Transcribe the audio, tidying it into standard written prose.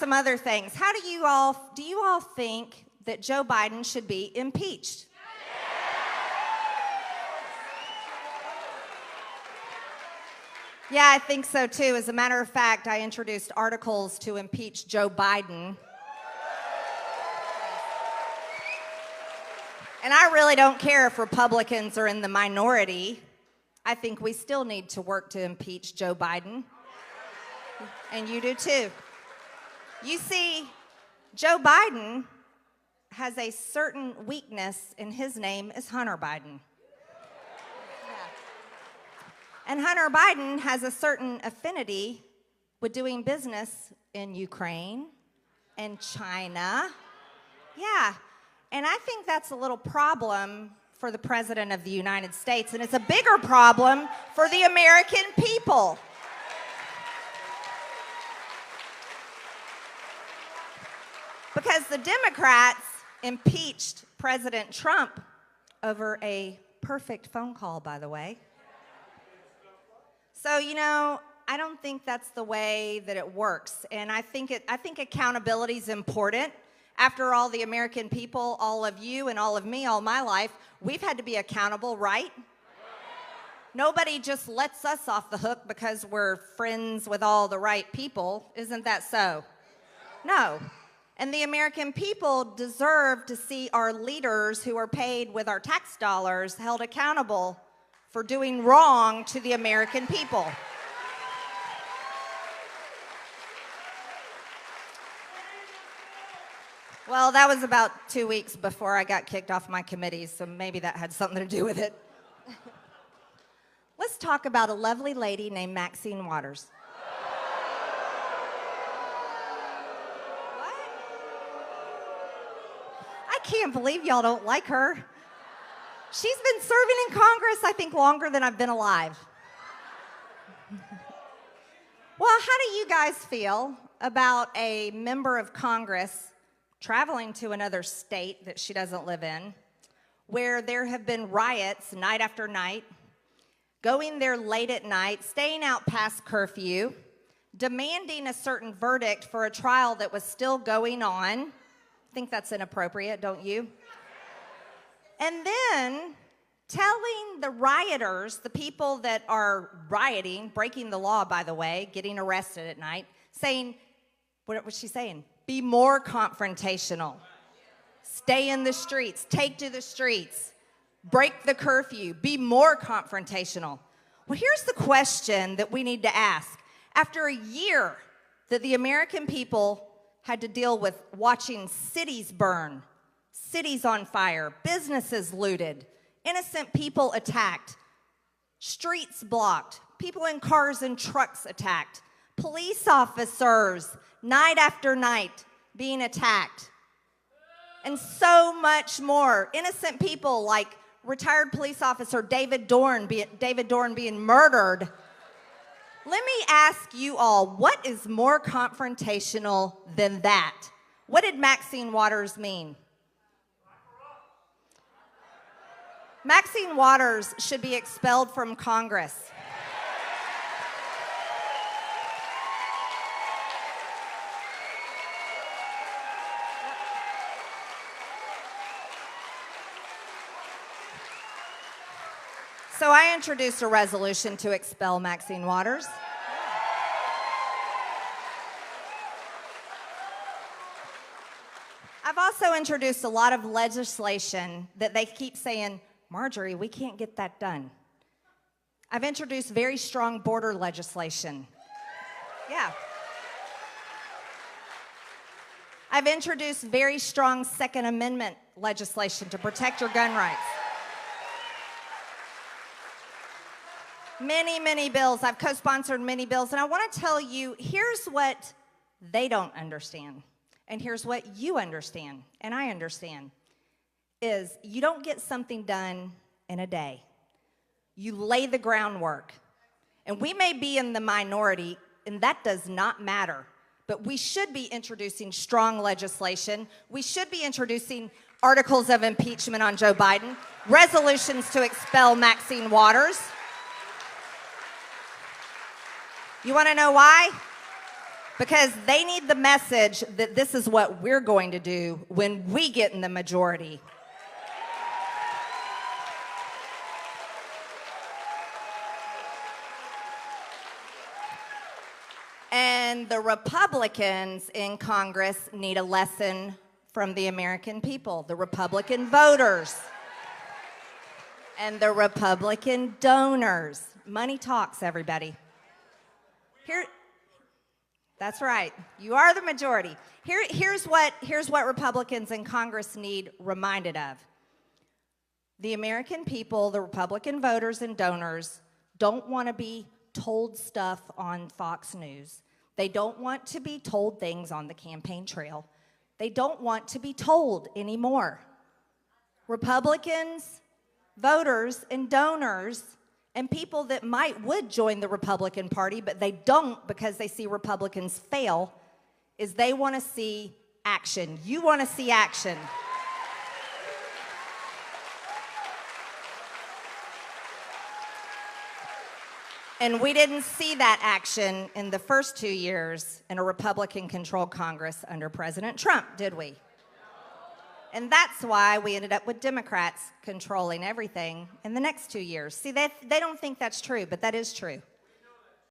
some other things. Do you all think that Joe Biden should be impeached? Yeah, I think so too. As a matter of fact, I introduced articles to impeach Joe Biden. And I really don't care if Republicans are in the minority. I think we still need to work to impeach Joe Biden. And you do too. You see, Joe Biden has a certain weakness, and his name is Hunter Biden. And Hunter Biden has a certain affinity with doing business in Ukraine and China. Yeah, and I think that's a little problem for the President of the United States, and it's a bigger problem for the American people. Because the Democrats impeached President Trump over a perfect phone call, by the way. So, I don't think that's the way that it works. And I think accountability is important. After all, the American people, all of you and all of me, all my life, we've had to be accountable, right? Nobody just lets us off the hook because we're friends with all the right people. Isn't that so? No. And the American people deserve to see our leaders who are paid with our tax dollars held accountable for doing wrong to the American people. Well, that was about 2 weeks before I got kicked off my committee, so maybe that had something to do with it. Let's talk about a lovely lady named Maxine Waters. What? I can't believe y'all don't like her. She's been serving in Congress, I think, longer than I've been alive. Well, how do you guys feel about a member of Congress traveling to another state that she doesn't live in, where there have been riots night after night, going there late at night, staying out past curfew, demanding a certain verdict for a trial that was still going on? I think that's inappropriate, don't you? And then telling the rioters, the people that are rioting, breaking the law, by the way, getting arrested at night, saying, what was she saying? Be more confrontational. Stay in the streets. Take to the streets. Break the curfew. Be more confrontational. Well, here's the question that we need to ask. After a year that the American people had to deal with watching cities burn, cities on fire, businesses looted, innocent people attacked, streets blocked, people in cars and trucks attacked, police officers night after night being attacked, and so much more. Innocent people like retired police officer David Dorn being murdered. Let me ask you all, what is more confrontational than that? What did Maxine Waters mean? Maxine Waters should be expelled from Congress. So I introduced a resolution to expel Maxine Waters. I've also introduced a lot of legislation that they keep saying, Marjorie, we can't get that done. I've introduced very strong border legislation. Yeah. I've introduced very strong Second Amendment legislation to protect your gun rights. Many, many bills. I've co-sponsored many bills, and I want to tell you, here's what they don't understand, and here's what you understand, and I understand, is you don't get something done in a day. You lay the groundwork. And we may be in the minority, and that does not matter, but we should be introducing strong legislation. We should be introducing articles of impeachment on Joe Biden, resolutions to expel Maxine Waters. You want to know why? Because they need the message that this is what we're going to do when we get in the majority. And the Republicans in Congress need a lesson from the American people, the Republican voters, and the Republican donors. Money talks, everybody. That's right. You are the majority. Here's what Republicans in Congress need reminded of. The American people, the Republican voters and donors, don't want to be told stuff on Fox News. They don't want to be told things on the campaign trail. They don't want to be told anymore. Republicans, voters, and donors, and people that would join the Republican Party, but they don't because they see Republicans fail, is they want to see action. You want to see action. And we didn't see that action in the first 2 years in a Republican-controlled Congress under President Trump, did we? And that's why we ended up with Democrats controlling everything in the next 2 years. See, they don't think that's true, but that is true.